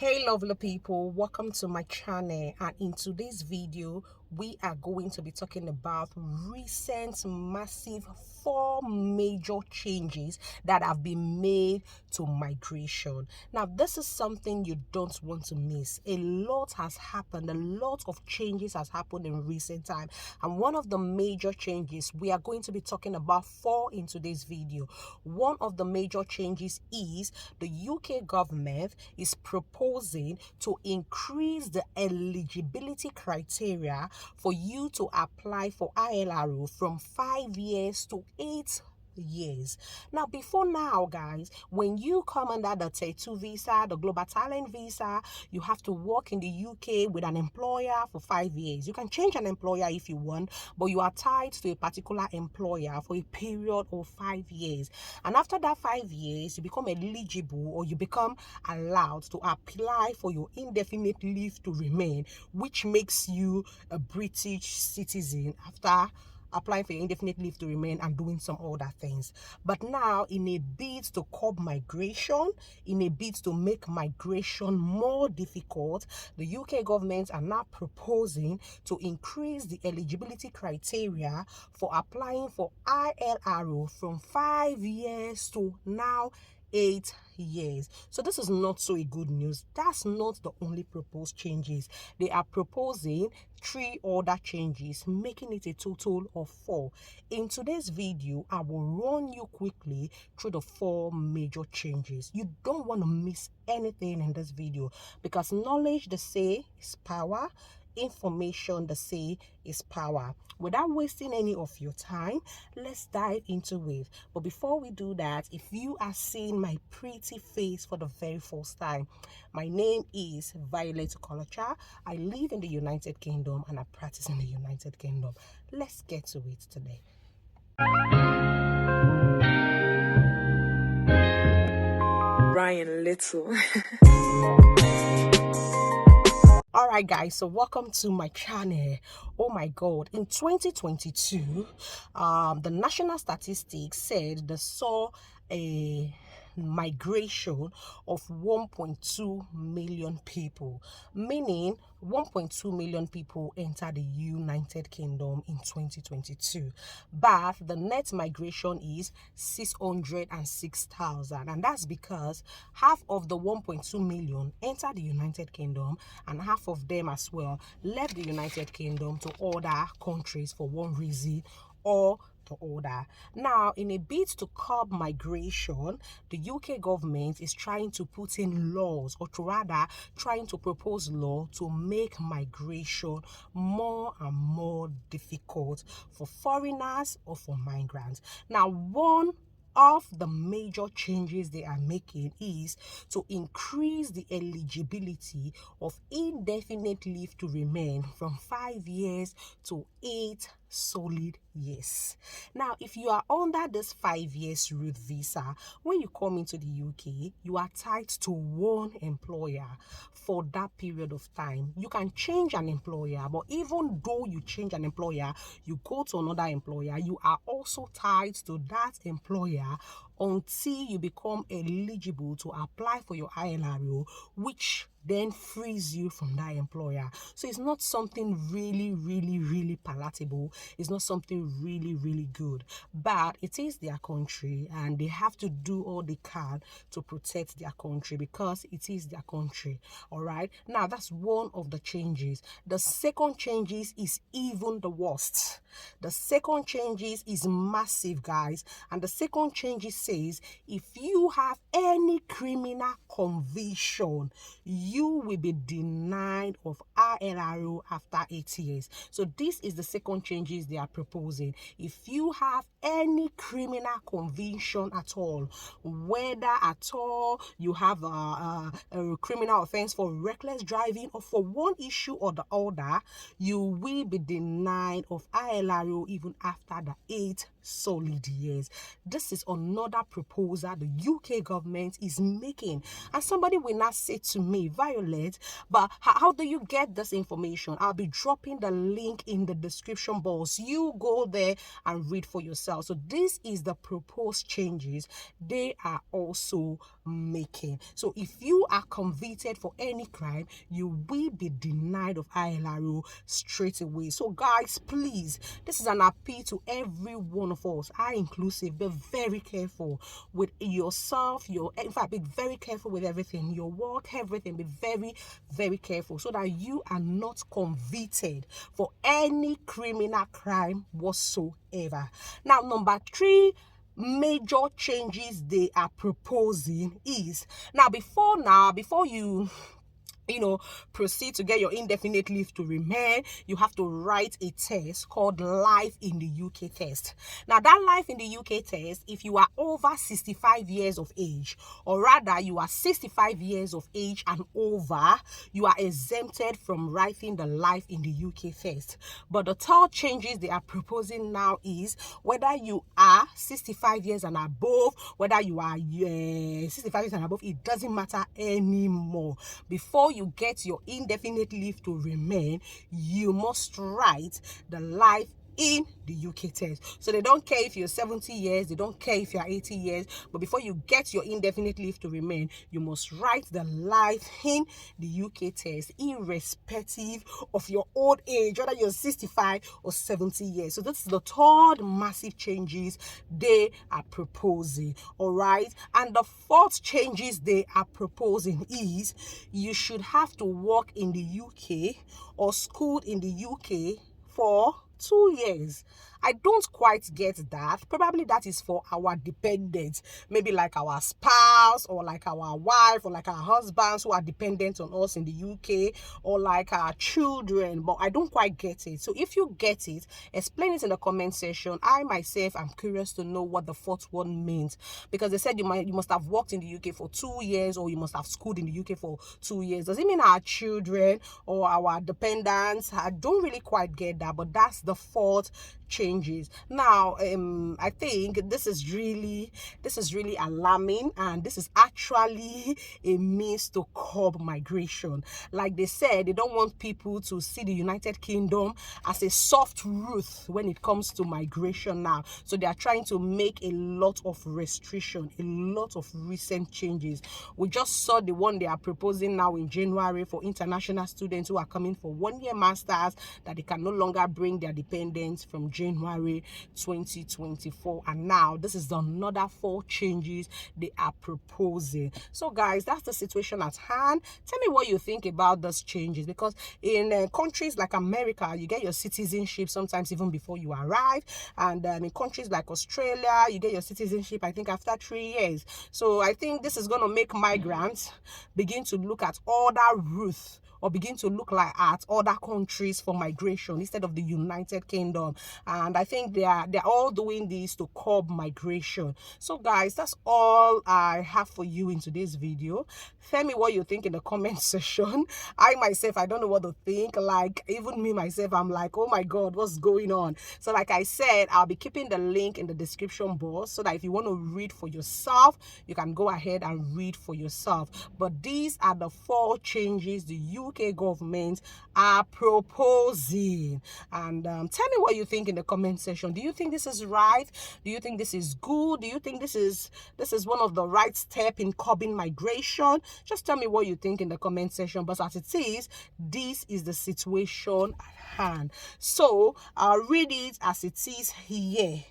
Hey lovely people, welcome to my channel, and in today's video we are going to be talking about recent massive four major changes that have been made to migration. Now this is something you don't want to miss. A lot has happened, a lot of changes has happened in recent time, and one of the major changes we are going to be talking about four in today's video. One of the major changes is the UK government is proposing to increase the eligibility criteria for you to apply for ILRO from 5 years to 8 years. Now, before now, guys, when you come under the T2 visa, the Global Talent visa, you have to work in the UK with an employer for 5 years. You can change an employer if you want, but you are tied to a particular employer for a period of 5 years. And after that 5 years, you become eligible or you become allowed to apply for your indefinite leave to remain, which makes you a British citizen after applying for your indefinite leave to remain and doing some other things. But now, in a bid to curb migration, in a bid to make migration more difficult, the UK government are now proposing to increase the eligibility criteria for applying for ILRO from 5 years to now 8 years. So this is not so a good news. That's not the only proposed changes. They are proposing 3 other changes, making it a total of 4. In today's video, I will run you quickly through the 4 major changes. You don't want to miss anything in this video, because knowledge, they say, is power. Information, they say, is power. Without wasting any of your time, let's dive into it. But before we do that, if you are seeing my pretty face for the very first time, my name is Violet Okolocha. I live in the United Kingdom and I practice in the United Kingdom. Let's get to it today. Ryan Little. Alright guys, so welcome to my channel. Oh my god, in 2022 the national statistics said they saw a migration of 1.2 million people, meaning 1.2 million people entered the United Kingdom in 2022, but the net migration is 606,000, and that's because half of the 1.2 million entered the United Kingdom and half of them as well left the United Kingdom to other countries for one reason or the other. Now, in a bid to curb migration, the UK government is trying to put in laws, or to rather trying to propose law to make migration more and more difficult for foreigners or for migrants. Now, one of the major changes they are making is to increase the eligibility of indefinite leave to remain from 5 years to 8 solid years. Now, if you are under this 5 years route visa, when you come into the UK, you are tied to one employer for that period of time. You can change an employer, but even though you change an employer, you go to another employer, you are also tied to that employer until you become eligible to apply for your ILRO, which then frees you from that employer. So it's not something really palatable. It's not something really good, but it is their country and they have to do all they can to protect their country, because it is their country. All right, now that's one of the changes. The second changes is even the worst. The second changes is massive, guys, and the second changes says if you have any criminal conviction, you will be denied of ILRO after 8 years. So this is the second changes they are proposing. If you have any criminal conviction at all, whether at all you have a criminal offense for reckless driving or for one issue or the other, you will be denied of ILRO even after the 8 solid years. This is another proposal the UK government is making. And somebody will not say to me, Violet, but how do you get this information? I'll be dropping the link in the description box. You go there and read for yourself. So this is the proposed changes they are also making. So if you are convicted for any crime, you will be denied of ILRO straight away. So guys, please, this is an appeal to every one of us, I inclusive. Be very careful with yourself, in fact, be very careful with everything, your work, everything. Be very, very careful so that you are not convicted for any criminal crime whatsoever. Now, number 3 major changes they are proposing is, before you proceed to get your indefinite leave to remain, you have to write a test called Life in the UK test. Now, that Life in the UK test, if you are over 65 years of age, or rather you are 65 years of age and over, you are exempted from writing the Life in the UK test. But the third changes they are proposing now is whether you are 65 years and above, whether you are 65 years and above, it doesn't matter anymore. Before you get your indefinite leave to remain, you must write the Life in the UK test. So they don't care if you're 70 years, they don't care if you're 80 years, but before you get your indefinite leave to remain, you must write the Life in the UK test, irrespective of your old age, whether you're 65 or 70 years. So this is the third massive changes they are proposing. All right. And the fourth changes they are proposing is you should have to work in the UK or school in the UK for 2 years. I don't quite get that. Probably that is for our dependents, maybe like our spouse or like our wife or like our husbands who are dependent on us in the UK, or like our children, but I don't quite get it. So if you get it, explain it in the comment section. I myself am curious to know what the fourth one means, because they said you must have worked in the UK for 2 years, or you must have schooled in the UK for 2 years. Does it mean our children or our dependents? I don't really quite get that, but that's the fourth changes. Now, I think this is really alarming, and this is actually a means to curb migration. Like they said, they don't want people to see the United Kingdom as a soft roof when it comes to migration now. So they are trying to make a lot of restriction, a lot of recent changes. We just saw the one they are proposing now in January for international students who are coming for 1-year masters, that they can no longer bring their dependents from January 2024. And now this is another 4 changes they are proposing. So guys, that's the situation at hand. Tell me what you think about those changes, because in countries like America, you get your citizenship sometimes even before you arrive, and in countries like Australia, you get your citizenship I think after 3 years. So I think this is going to make migrants begin to look at other routes, or begin to look like at other countries for migration instead of the United Kingdom. And I think they're all doing this to curb migration. So guys, that's all I have for you in today's video. Tell me what you think in the comment section. I myself, I don't know what to think. Like, even me myself, I'm like, oh my God, what's going on? So like I said, I'll be keeping the link in the description box, so that if you want to read for yourself, you can go ahead and read for yourself. But these are the 4 changes the UK government are proposing. And tell me what you think in the comment section. Do you think this is right? Do you think this is good? Do you think this is one of the right steps in curbing migration? Just tell me what you think in the comment section. But as it is, this is the situation at hand. So I'll read it as it is here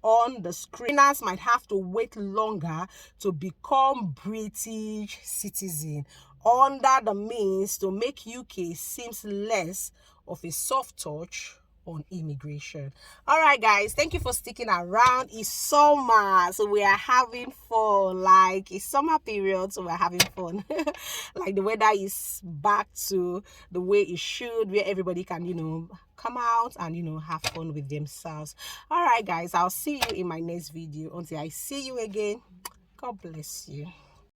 on the screeners. Might have to wait longer to become British citizen, under the means to make UK seems less of a soft touch on immigration. All right guys, thank you for sticking around. It's summer, so we are having fun. Like, it's summer period, so we're having fun. Like, the weather is back to the way it should, where everybody can come out and have fun with themselves. All right guys, I'll see you in my next video. Until I see you again, God bless you.